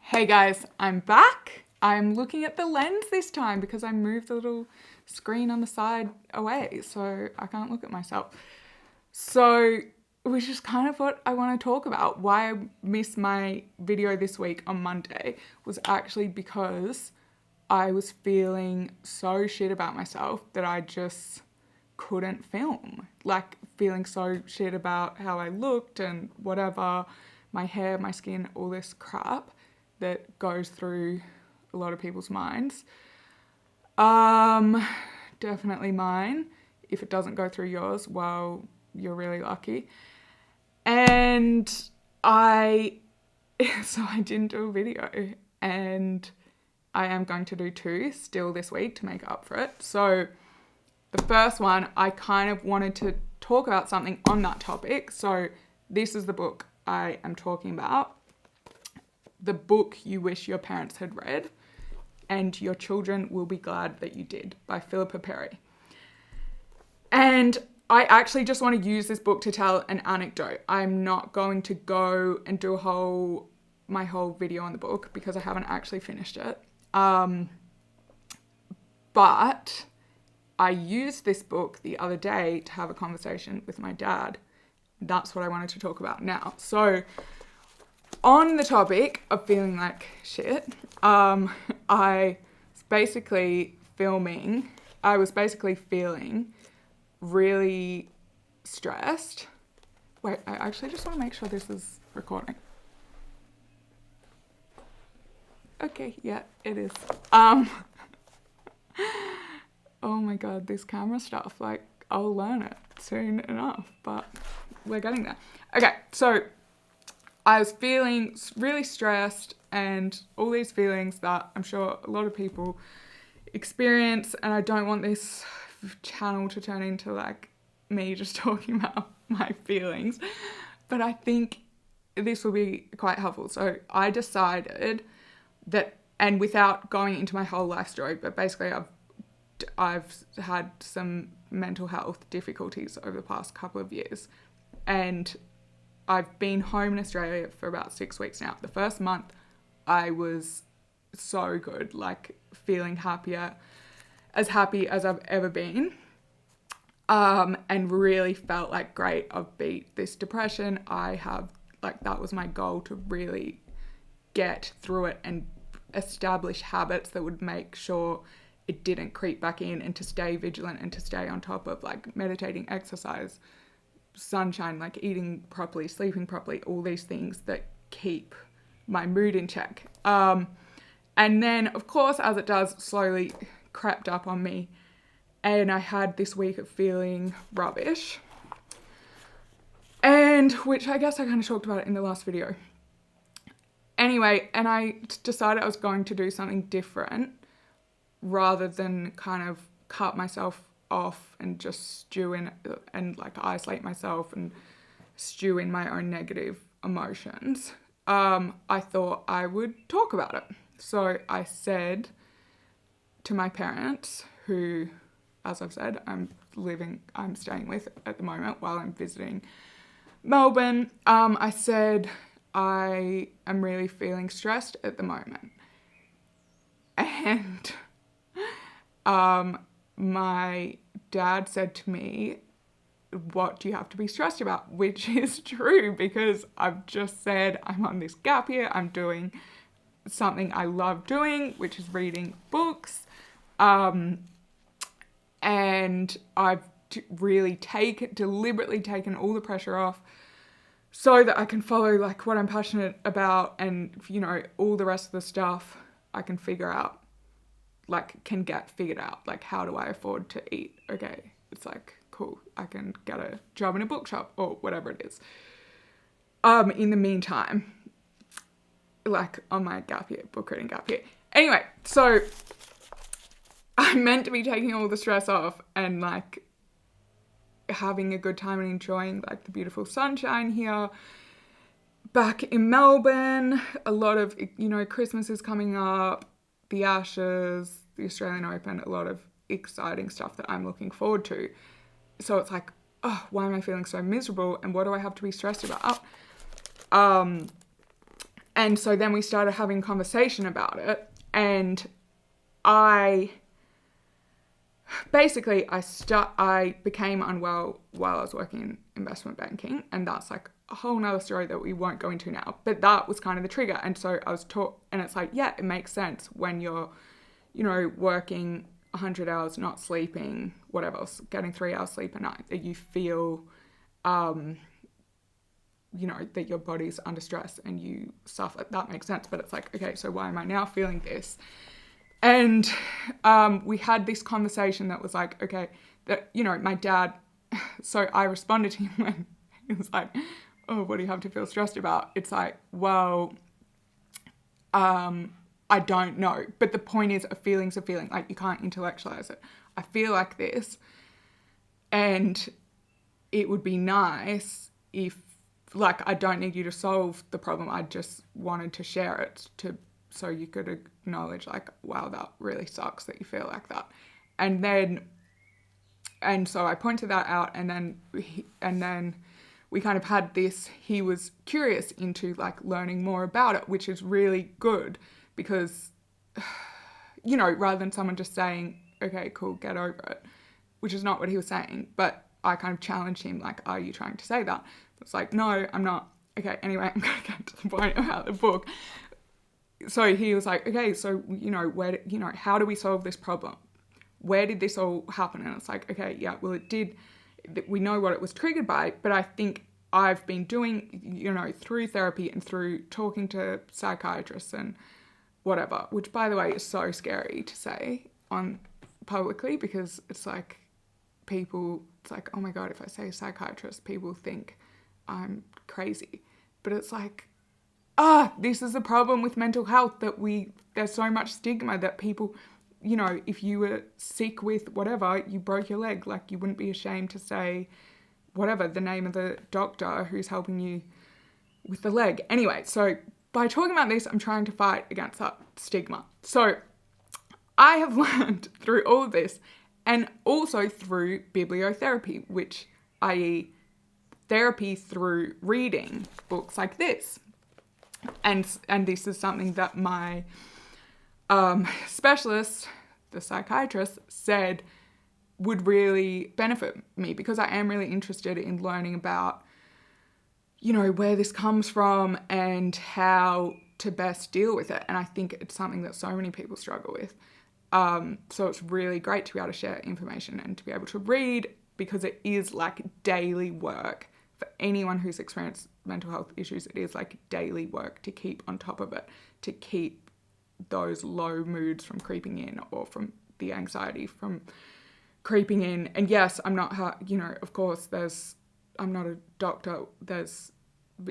Hey guys, I'm back. I'm looking at the lens this time because I moved the little screen on the side away, so I can't look at myself. So, which is kind of what I want to talk about. Why I missed my video this week on Monday was actually because I was feeling so shit about myself that I just couldn't film. Like, feeling so shit about how I looked and whatever, my hair, my skin, all this crap that goes through a lot of people's minds. Definitely mine. If it doesn't go through yours, well, you're really lucky. And so I didn't do a video, and I am going to do two still this week to make up for it. So the first one, I kind of wanted to talk about something on that topic. So this is the book I am talking about. The book you wish your parents had read, and your children will be glad that you did, by Philippa. And I actually just want to use this book to tell an anecdote. I'm not going to go and do my whole video on the book because I haven't actually finished it. But I used this book the other day to have a conversation with my dad. That's what I wanted to talk about now. So on the topic of feeling like shit, I was basically feeling really stressed. Wait, I actually just want to make sure this is recording. Okay, yeah, it is. Oh my god, this camera stuff, like, I'll learn it soon enough, but we're getting there. Okay, so I was feeling really stressed and all these feelings that I'm sure a lot of people experience, and I don't want this channel to turn into like me just talking about my feelings, but I think this will be quite helpful. So I decided that, and without going into my whole life story, but basically I've had some mental health difficulties over the past couple of years, and I've been home in Australia for about 6 weeks now. The first month I was so good, like feeling happy as I've ever been, and really felt like, great, I've beat this depression. That was my goal, to really get through it and establish habits that would make sure it didn't creep back in, and to stay vigilant and to stay on top of like meditating, exercise, sunshine, like eating properly, sleeping properly, all these things that keep my mood in check. And then, of course, as it does, slowly crept up on me, and I had this week of feeling rubbish, and which I guess I kind of talked about it in the last video. Anyway, and I decided I was going to do something different rather than kind of cut myself off and just stew in and like isolate myself and stew in my own negative emotions. I thought I would talk about it. So I said to my parents, who, as I've said, I'm staying with at the moment while I'm visiting Melbourne, I said, I am really feeling stressed at the moment. And my dad said to me, what do you have to be stressed about? Which is true, because I've just said I'm on this gap year. I'm doing something I love doing, which is reading books. And I've really deliberately taken all the pressure off so that I can follow like what I'm passionate about, and, you know, all the rest of the stuff I can figure out. Can get figured out. Like, how do I afford to eat? Okay, it's like, cool, I can get a job in a bookshop or whatever it is. In the meantime, like on my gap year, book reading gap year. Anyway, so I'm meant to be taking all the stress off and like having a good time and enjoying like the beautiful sunshine here back in Melbourne. A lot of, you know, Christmas is coming up, the Ashes, the Australian Open, a lot of exciting stuff that I'm looking forward to. So it's like, oh, why am I feeling so miserable, and what do I have to be stressed about? And so then we started having conversation about it, and I became unwell while I was working in investment banking, and that's like a whole nother story that we won't go into now. But that was kind of the trigger. And so I was taught, and it's like, yeah, it makes sense when you're, working 100 hours, not sleeping, whatever else, getting 3 hours sleep a night, that you feel, that your body's under stress and you suffer. That makes sense. But it's like, okay, so why am I now feeling this? And we had this conversation that was like, okay, that, my dad, so I responded to him when he was like, oh, what do you have to feel stressed about? It's like, well, I don't know. But the point is, a feeling's a feeling. Like, you can't intellectualize it. I feel like this, and it would be nice if, like, I don't need you to solve the problem. I just wanted to share it so you could acknowledge, like, wow, that really sucks that you feel like that. And so I pointed that out, and then we kind of had this, he was curious into, like, learning more about it, which is really good because, rather than someone just saying, okay, cool, get over it, which is not what he was saying, but I kind of challenged him, like, are you trying to say that? It's like, no, I'm not. Okay, anyway, I'm going to get to the point about the book. So he was like, okay, so, how do we solve this problem? Where did this all happen? And it's like, okay, yeah, well, it did. We know what it was triggered by, but I think I've been doing, through therapy and through talking to psychiatrists and whatever, which, by the way, is so scary to say on publicly, because it's like it's like, oh my God, if I say psychiatrist, people think I'm crazy. But it's like, this is the problem with mental health, that there's so much stigma that people, if you were sick with whatever, you broke your leg, like, you wouldn't be ashamed to say whatever, the name of the doctor who's helping you with the leg. Anyway, so by talking about this, I'm trying to fight against that stigma. So I have learned through all of this, and also through bibliotherapy, which, i.e. therapy through reading books like this. And this is something that my specialist, the psychiatrist, said would really benefit me, because I am really interested in learning about, where this comes from and how to best deal with it. And I think it's something that so many people struggle with. So it's really great to be able to share information and to be able to read, because it is like daily work. For anyone who's experienced mental health issues, it is like daily work to keep on top of it, to keep those low moods from creeping in, or from the anxiety from creeping in. And yes, I'm not, of course, I'm not a doctor.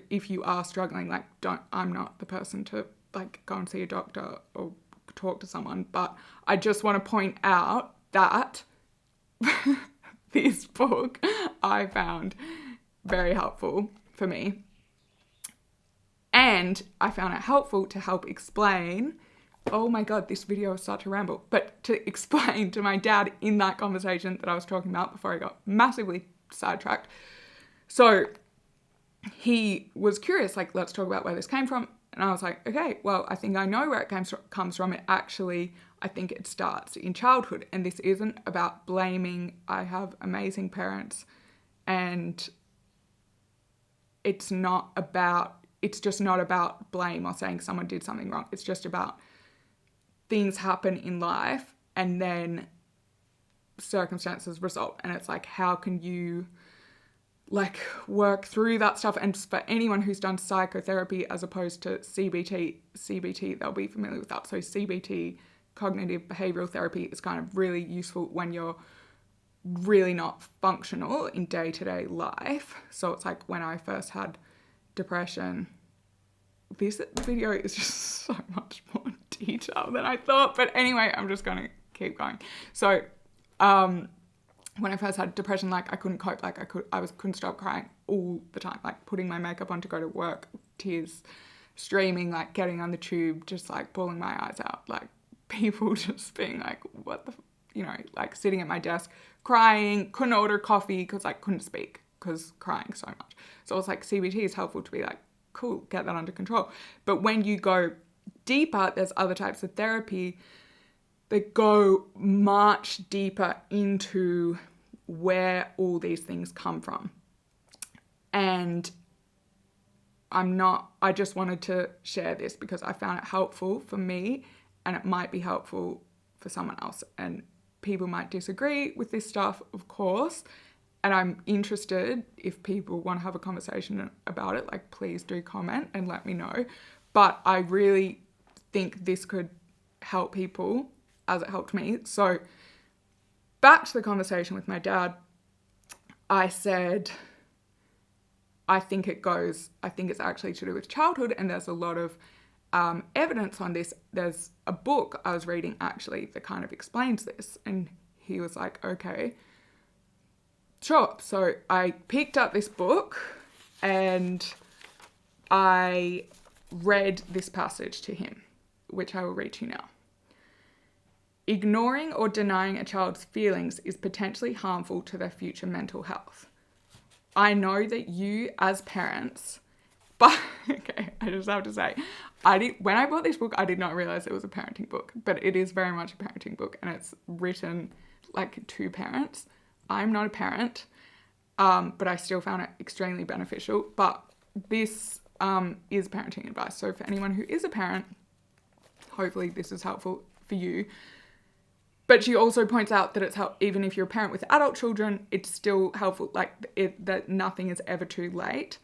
If you are struggling, like, I'm not the person to, like, go and see a doctor or talk to someone. But I just want to point out that this book I found very helpful for me. And I found it helpful to help explain, oh my God, this video is such a ramble, but to explain to my dad in that conversation that I was talking about before I got massively sidetracked. So he was curious, like, let's talk about where this came from. And I was like, okay, well, I think I know where it comes from. I think it starts in childhood. And this isn't about blaming. I have amazing parents, and it's just not about blame or saying someone did something wrong. It's just about things happen in life, and then circumstances result. And it's like, how can you, like, work through that stuff? And for anyone who's done psychotherapy as opposed to CBT, they'll be familiar with that. So CBT, cognitive behavioral therapy, is kind of really useful when you're really not functional in day-to-day life. So it's like, when I first had depression, this video is just so much more detail than I thought. But anyway, I'm just going to keep going. So when I first had depression, like, I couldn't cope. Like, I couldn't stop crying all the time, like, putting my makeup on to go to work, tears streaming, like, getting on the tube, just, like, bawling my eyes out, like, people just being like, what the, like, sitting at my desk crying, couldn't order coffee because I couldn't speak because crying so much. So it was like, CBT is helpful to be like, cool, get that under control. But when you go deeper, there's other types of therapy that go much deeper into where all these things come from. And I just wanted to share this because I found it helpful for me, and it might be helpful for someone else. And people might disagree with this stuff, of course. And I'm interested if people want to have a conversation about it, like please do comment and let me know. But I really think this could help people as it helped me. So back to the conversation with my dad, I said, I think it's actually to do with childhood, and there's a lot of evidence on this. There's a book I was reading actually that kind of explains this, and he was like, okay, sure. So I picked up this book and I read this passage to him, which I will read to you now. Ignoring or denying a child's feelings is potentially harmful to their future mental health. I know that you as parents, but okay, I just have to say, when I bought this book, I did not realize it was a parenting book, but it is very much a parenting book, and it's written like to parents. I'm not a parent, but I still found it extremely beneficial. But this is parenting advice. So for anyone who is a parent, hopefully this is helpful for you. But she also points out that even if you're a parent with adult children, it's still helpful, that nothing is ever too late.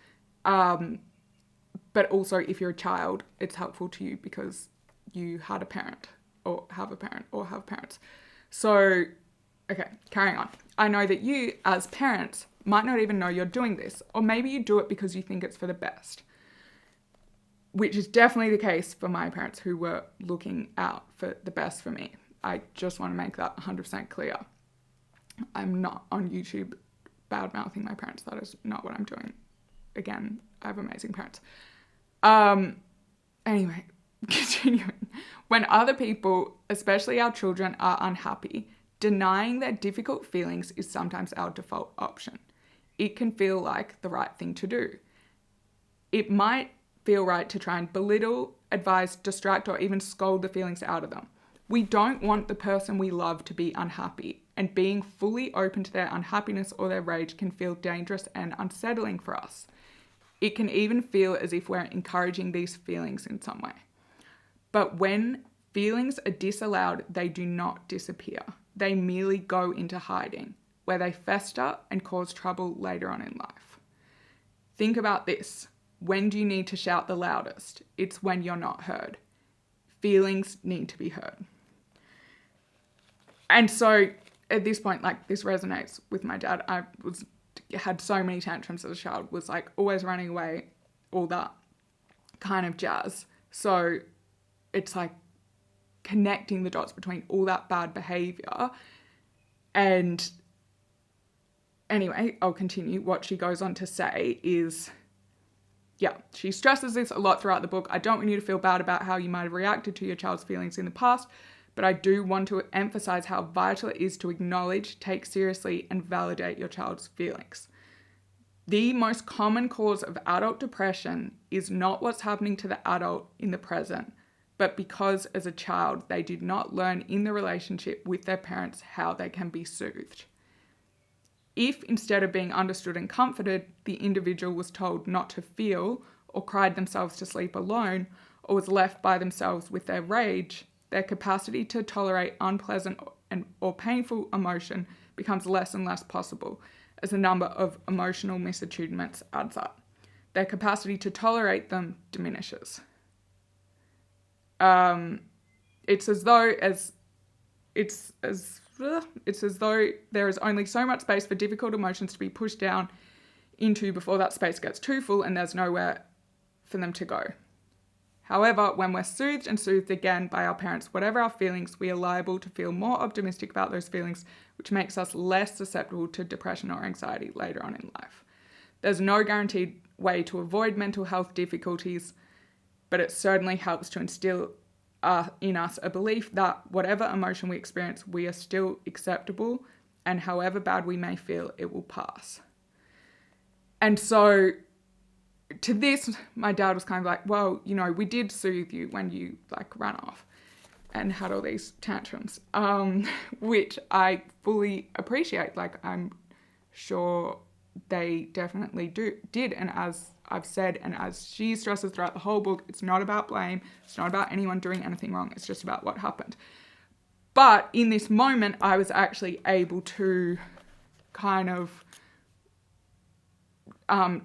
But also if you're a child, it's helpful to you because you had a parent or have a parent or have parents. So, okay, carrying on. I know that you as parents might not even know you're doing this, or maybe you do it because you think it's for the best, which is definitely the case for my parents who were looking out for the best for me. I just want to make that 100% clear. I'm not on YouTube bad-mouthing my parents. That is not what I'm doing. Again, I have amazing parents. Anyway, continuing. When other people, especially our children, are unhappy, denying their difficult feelings is sometimes our default option. It can feel like the right thing to do. It might feel right to try and belittle, advise, distract, or even scold the feelings out of them. We don't want the person we love to be unhappy, and being fully open to their unhappiness or their rage can feel dangerous and unsettling for us. It can even feel as if we're encouraging these feelings in some way. But when feelings are disallowed, they do not disappear. They merely go into hiding, where they fester and cause trouble later on in life. Think about this. When do you need to shout the loudest? It's when you're not heard. Feelings need to be heard. And so at this point, this resonates with my dad. I had so many tantrums as a child, was always running away, all that kind of jazz. So it's connecting the dots between all that bad behavior. And anyway, I'll continue. What she goes on to say is, she stresses this a lot throughout the book. I don't want you to feel bad about how you might have reacted to your child's feelings in the past, but I do want to emphasize how vital it is to acknowledge, take seriously, and validate your child's feelings. The most common cause of adult depression is not what's happening to the adult in the present, but because as a child they did not learn in the relationship with their parents how they can be soothed. If instead of being understood and comforted, the individual was told not to feel or cried themselves to sleep alone or was left by themselves with their rage, their capacity to tolerate unpleasant or painful emotion becomes less and less possible as the number of emotional misattunements adds up. Their capacity to tolerate them diminishes. It's as though there is only so much space for difficult emotions to be pushed down into before that space gets too full and there's nowhere for them to go. However, when we're soothed and soothed again by our parents, whatever our feelings, we are liable to feel more optimistic about those feelings, which makes us less susceptible to depression or anxiety later on in life. There's no guaranteed way to avoid mental health difficulties, but it certainly helps to instill in us a belief that whatever emotion we experience, we are still acceptable, and however bad we may feel, it will pass. And so to this, my dad was kind of like, well, you know, we did soothe you when you like ran off and had all these tantrums, which I fully appreciate. Like, I'm sure they definitely did. And as I've said, and as she stresses throughout the whole book, it's not about blame. It's not about anyone doing anything wrong. It's just about what happened. But in this moment, I was actually able to kind of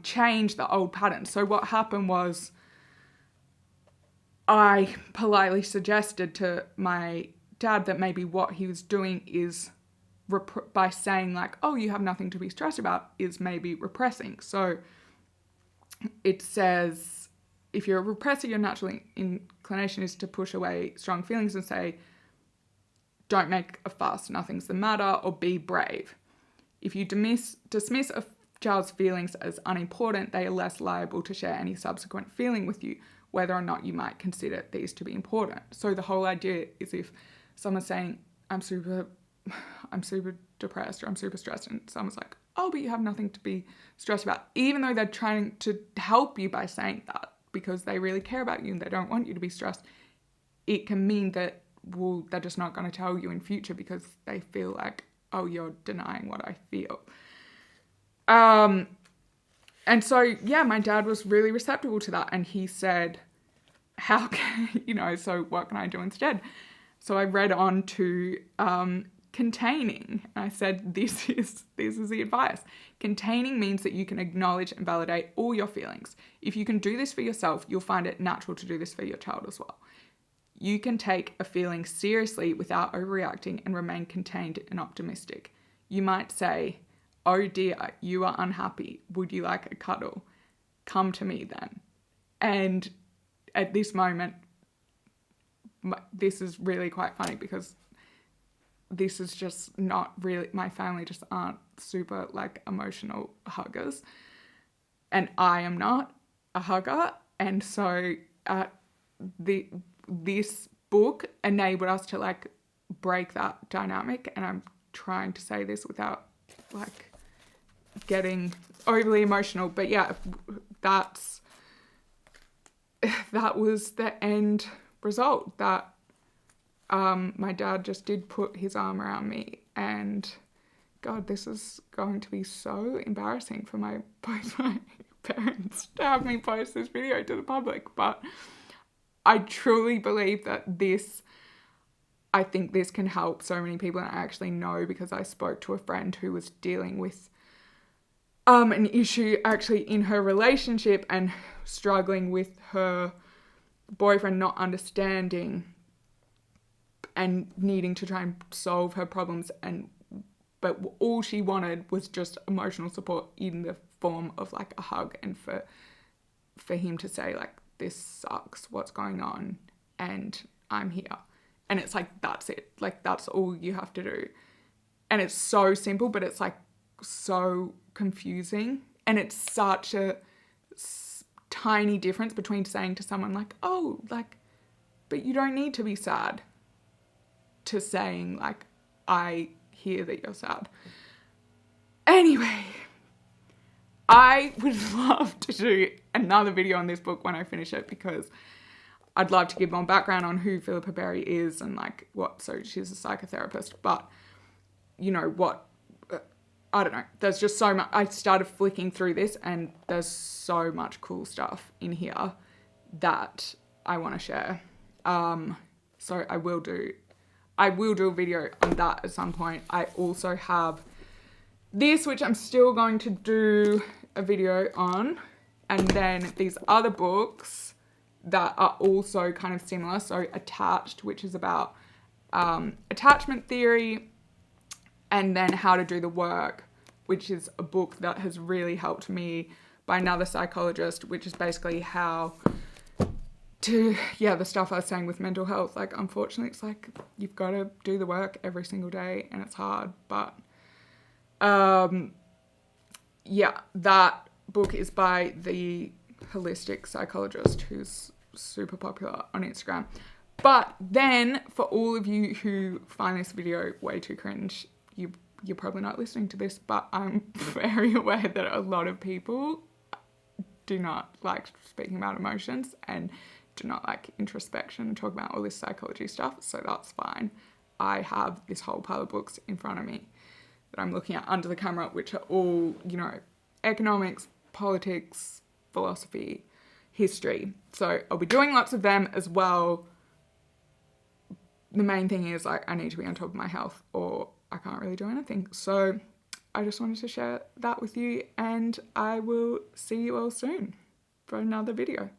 change the old pattern. So what happened was, I politely suggested to my dad that maybe what he was doing is, by saying like, oh, you have nothing to be stressed about, is maybe repressing. So it says, if you're a repressor, your natural inclination is to push away strong feelings and say, don't make a fuss, nothing's the matter, or be brave. If you dismiss a child's feelings as unimportant, they are less liable to share any subsequent feeling with you, whether or not you might consider these to be important. So the whole idea is, if someone's saying, I'm super depressed, or I'm super stressed, and someone's like, oh, but you have nothing to be stressed about, even though they're trying to help you by saying that because they really care about you and they don't want you to be stressed, it can mean that, well, they're just not going to tell you in future because they feel like, oh, you're denying what I feel. And so, yeah, my dad was really receptive to that. And he said, how can, so what can I do instead? So I read on to containing. And I said, this is the advice. Containing means that you can acknowledge and validate all your feelings. If you can do this for yourself, you'll find it natural to do this for your child as well. You can take a feeling seriously without overreacting and remain contained and optimistic. You might say, oh dear, you are unhappy. Would you like a cuddle? Come to me then. And at this moment, this is really quite funny because this is just not really, my family just aren't super like emotional huggers. And I am not a hugger. And so this book enabled us to like break that dynamic. And I'm trying to say this without like getting overly emotional, but yeah, that was the end result. That my dad just did put his arm around me, and God, this is going to be so embarrassing for both my parents to have me post this video to the public, but I truly believe that I think this can help so many people, and I actually know because I spoke to a friend who was dealing with an issue actually in her relationship and struggling with her boyfriend not understanding and needing to try and solve her problems, but all she wanted was just emotional support in the form of like a hug, and for him to say like, this sucks, what's going on, and I'm here. And it's like, that's it. Like, that's all you have to do. And it's so simple, but it's like so confusing. And it's such a tiny difference between saying to someone like, oh, like, but you don't need to be sad, to saying like, I hear that you're sad. Anyway, I would love to do another video on this book when I finish it, because I'd love to give more background on who Philippa Berry is and like so she's a psychotherapist, but I don't know. There's just so much. I started flicking through this and there's so much cool stuff in here that I want to share. So I will do a video on that at some point. I also have this, which I'm still going to do a video on, and then these other books that are also kind of similar. So Attached, which is about attachment theory, and then How to Do the Work, which is a book that has really helped me by another psychologist, which is basically how to, the stuff I was saying with mental health. Like, unfortunately, it's like you've got to do the work every single day and it's hard. But that book is by the holistic psychologist who's super popular on Instagram. But then for all of you who find this video way too cringe, you're probably not listening to this, but I'm very aware that a lot of people do not like speaking about emotions and do not like introspection and talk about all this psychology stuff, so that's fine. I have this whole pile of books in front of me that I'm looking at under the camera, which are all, you know, economics, politics, philosophy, history. So I'll be doing lots of them as well. The main thing is, like, I need to be on top of my health or I can't really do anything. So I just wanted to share that with you, and I will see you all soon for another video.